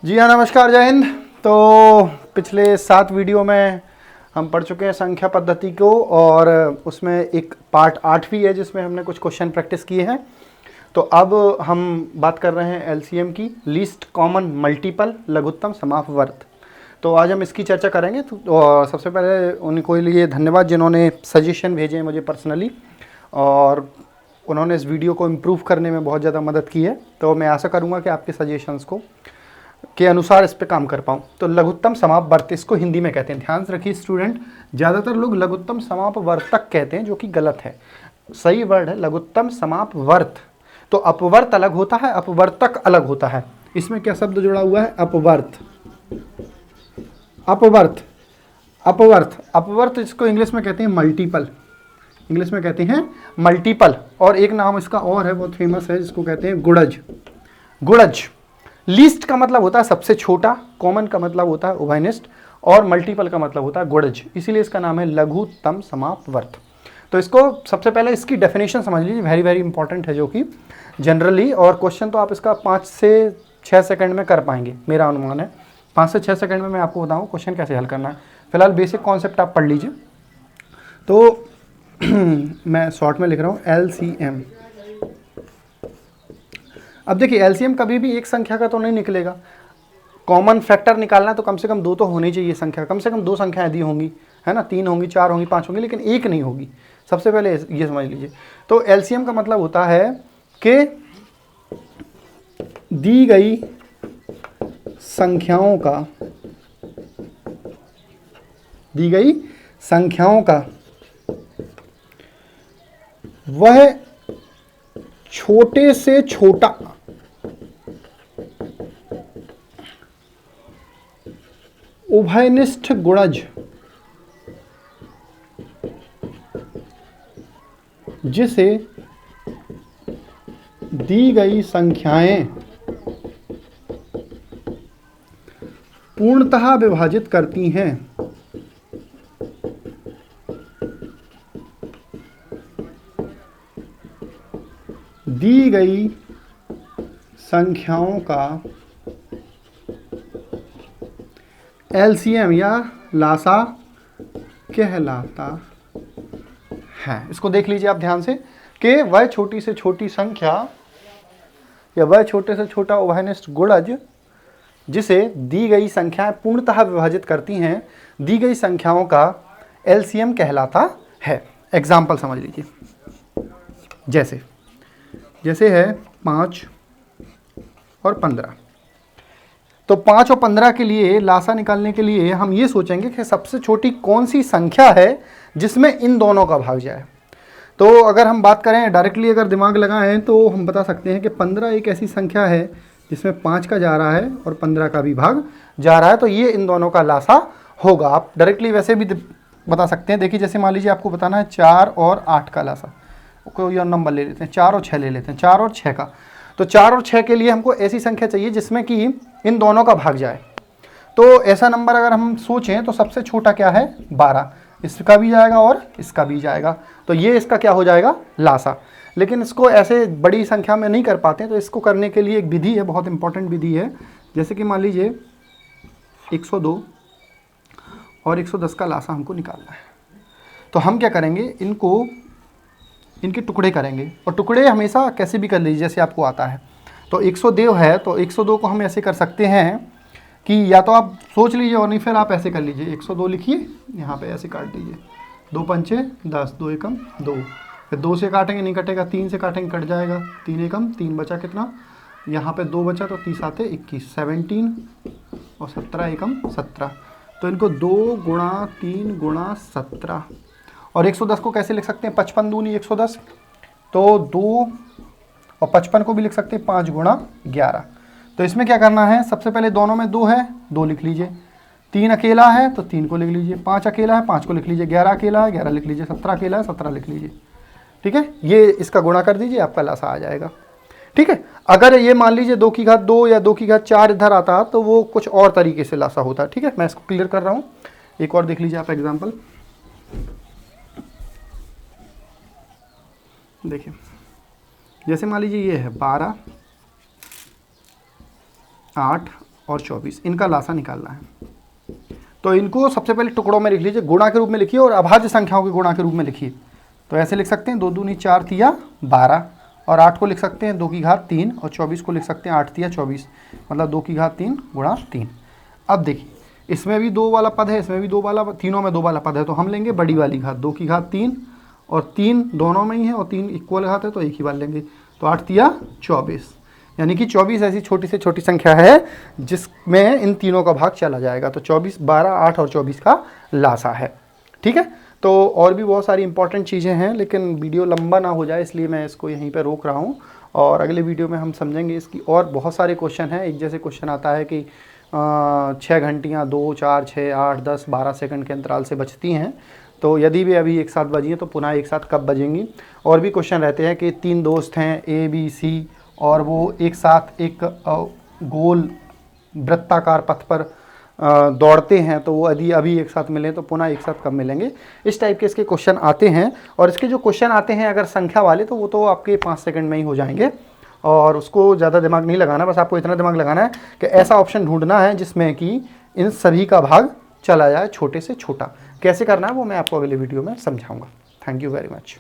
जी हाँ, नमस्कार, जय हिंद। तो पिछले 7 वीडियो में हम पढ़ चुके हैं संख्या पद्धति को, और उसमें एक पार्ट 8 भी है जिसमें हमने कुछ क्वेश्चन प्रैक्टिस किए हैं। तो अब हम बात कर रहे हैं एलसीएम की, लीस्ट कॉमन मल्टीपल, लघुत्तम समापवर्त। तो आज हम इसकी चर्चा करेंगे। तो सबसे पहले उनको लिए धन्यवाद जिन्होंने सजेशन भेजे हैं मुझे पर्सनली, और उन्होंने इस वीडियो को इम्प्रूव करने में बहुत ज़्यादा मदद की है। तो मैं आशा करूँगा कि आपके सजेशंस को के अनुसार इस पे काम कर पाऊँ। तो लघुत्तम समापवर्त, इसको हिंदी में कहते हैं। ध्यान से रखिए स्टूडेंट, ज़्यादातर लोग लघुत्तम समापवर्तक कहते हैं, जो कि गलत है। सही वर्ड है लघुत्तम समापवर्त। तो अपवर्त अलग होता है, अपवर्तक अलग होता है। इसमें क्या शब्द जुड़ा हुआ है? अपवर्त। अपवर्त, अपवर्त, अपवर्त इसको इंग्लिश में कहते हैं मल्टीपल। इंग्लिश में कहते हैं मल्टीपल। और एक नाम इसका और है, बहुत फेमस है, जिसको कहते हैं गुणज। गुणज। लीस्ट का मतलब होता है सबसे छोटा, कॉमन का मतलब होता है उभयनिष्ठ, और मल्टीपल का मतलब होता है गुणज। इसीलिए इसका नाम है लघुत्तम समापवर्त। तो इसको सबसे पहले इसकी डेफिनेशन समझ लीजिए, वेरी वेरी इंपॉर्टेंट है, जो कि जनरली, और क्वेश्चन तो आप इसका 5 से 6 सेकंड में कर पाएंगे, मेरा अनुमान है। 5 से 6 सेकंड में मैं आपको बताऊँ क्वेश्चन कैसे हल करना है। फिलहाल बेसिक कॉन्सेप्ट आप पढ़ लीजिए। तो मैं शॉर्ट में लिख रहा हूँ एलसीएम। अब देखिए, एलसीएम कभी भी एक संख्या का तो नहीं निकलेगा। कॉमन फैक्टर निकालना तो कम से कम 2 तो होनी चाहिए संख्या, कम से कम 2 संख्या यदि होंगी, है ना, 3 होंगी, 4 होंगी, 5 होंगी, लेकिन एक नहीं होगी। सबसे पहले ये समझ लीजिए। तो एलसीएम का मतलब होता है कि दी गई संख्याओं का, दी गई संख्याओं का वह छोटे से छोटा उभयनिष्ठ गुणज जिसे दी गई संख्याएं पूर्णतः विभाजित करती हैं, दी गई संख्याओं का एलसीएम या लासा कहलाता है। इसको देख लीजिए आप ध्यान से, कि वह छोटी से छोटी संख्या या वह छोटे से छोटा उभयनिष्ठ गुणज जिसे दी गई संख्याएं पूर्णतः विभाजित करती हैं, दी गई संख्याओं का एलसीएम कहलाता है। एग्जाम्पल समझ लीजिए। जैसे जैसे है 5 और 15। तो 5 और 15 के लिए लासा निकालने के लिए हम ये सोचेंगे कि सबसे छोटी कौन सी संख्या है जिसमें इन दोनों का भाग जाए। तो अगर हम बात करें डायरेक्टली, अगर दिमाग लगाएं, तो हम बता सकते हैं कि 15 एक ऐसी संख्या है जिसमें 5 का जा रहा है और 15 का भी भाग जा रहा है, तो ये इन दोनों का लासा होगा। आप डायरेक्टली वैसे भी बता सकते हैं। देखिए, जैसे मान लीजिए आपको बताना है 4 और 8 का लासा, कोई और नंबर ले लेते हैं, 4 और 6 ले लेते हैं, 4 और 6 का। तो 4 और 6 के लिए हमको ऐसी संख्या चाहिए जिसमें कि इन दोनों का भाग जाए। तो ऐसा नंबर अगर हम सोचें तो सबसे छोटा क्या है? 12। इसका भी जाएगा और इसका भी जाएगा, तो ये इसका क्या हो जाएगा? लासा। लेकिन इसको ऐसे बड़ी संख्या में नहीं कर पाते, तो इसको करने के लिए एक विधि है, बहुत इंपॉर्टेंट विधि है। जैसे कि मान लीजिए 102 और 110 का लासा हमको निकालना है। तो हम क्या करेंगे, इनके टुकड़े करेंगे, और टुकड़े हमेशा कैसे भी कर लीजिए जैसे आपको आता है। तो 102 है, तो 102 को हम ऐसे कर सकते हैं कि या तो आप सोच लीजिए, और नहीं फिर आप ऐसे कर लीजिए। 102 लिखिए, यहाँ पे ऐसे काट दीजिए। 2 पंचे 10, 2 एकम 2, फिर 2 से काटेंगे, नहीं कटेगा, 3 से काटेंगे, कट जाएगा। 3 एकम 3 बचा कितना? यहाँ पे 2 बचा, तो 30 आते 21, 17 और 17 एकम 17। तो इनको 2 गुणा 3 गुणा 17। और 110 को कैसे लिख सकते हैं? 55 दूनी 110, तो 2, और 55 को भी लिख सकते हैं 5 गुणा 11। तो इसमें क्या करना है, सबसे पहले दोनों में 2 है, 2 लिख लीजिए। 3 अकेला है तो 3 को लिख लीजिए। 5 अकेला है, 5 को लिख लीजिए। 11 अकेला है, 11 लिख लीजिए। 17 अकेला है, 17 लिख लीजिए। ठीक है, ये इसका गुणा कर दीजिए, आपका लासा आ जाएगा। ठीक है, अगर ये मान लीजिए 2 की घात 2 या 2 की घात 4 इधर आता तो वो कुछ और तरीके से लासा होता। ठीक है, मैं इसको क्लियर कर रहा हूँ। एक और देख लीजिए आप एग्जाम्पल। देखिए, जैसे मान लीजिए ये है 12, 8 और 24, इनका लासा निकालना है। तो इनको सबसे पहले टुकड़ों में लिख लीजिए, गुणा के रूप में लिखिए और अभाज्य संख्याओं के गुणा के रूप में लिखिए। तो ऐसे लिख सकते हैं 2 दूनी 4 तिया 12, और 8 को लिख सकते हैं 2 की घात 3, और 24 को लिख सकते हैं 8 तिया 24, मतलब 2 की घात 3 गुणा 3। अब देखिए इसमें भी 2 वाला पद है, इसमें भी 2 वाला, तीनों में 2 वाला पद है, तो हम लेंगे बड़ी वाली घात, 2 की घात 3, और 3 दोनों में ही है और 3 इक्वल घात है तो एक ही बार लेंगे। तो 8 तिया 24, यानी कि 24 ऐसी छोटी से छोटी संख्या है जिसमें इन तीनों का भाग चला जाएगा। तो 24, 12, 8 और 24 का लासा है। ठीक है, तो और भी बहुत सारी इंपॉर्टेंट चीज़ें हैं, लेकिन वीडियो लंबा ना हो जाए इसलिए मैं इसको यहीं पर रोक रहा हूँ, और अगले वीडियो में हम समझेंगे इसकी और बहुत सारे क्वेश्चन हैं। एक जैसे क्वेश्चन आता है कि 6 घंटियाँ 2, 4, 6, 8, 10, 12 सेकंड के अंतराल से बजती हैं, तो यदि वे अभी एक साथ बजी हैं तो पुनः एक साथ कब बजेंगी। और भी क्वेश्चन रहते हैं कि 3 दोस्त हैं ABC और वो एक साथ एक गोल वृत्ताकार पथ पर दौड़ते हैं, तो वो यदि अभी एक साथ मिलें तो पुनः एक साथ कब मिलेंगे। इस टाइप के इसके क्वेश्चन आते हैं, और इसके जो क्वेश्चन आते हैं अगर संख्या वाले तो वो तो आपके 5 सेकंड में ही हो जाएंगे, और उसको ज़्यादा दिमाग नहीं लगाना, बस आपको इतना दिमाग लगाना है कि ऐसा ऑप्शन ढूंढना है जिसमें कि इन सभी का भाग चला जाए छोटे से छोटा। कैसे करना है वो मैं आपको अगले वीडियो में समझाऊंगा। Thank you very much.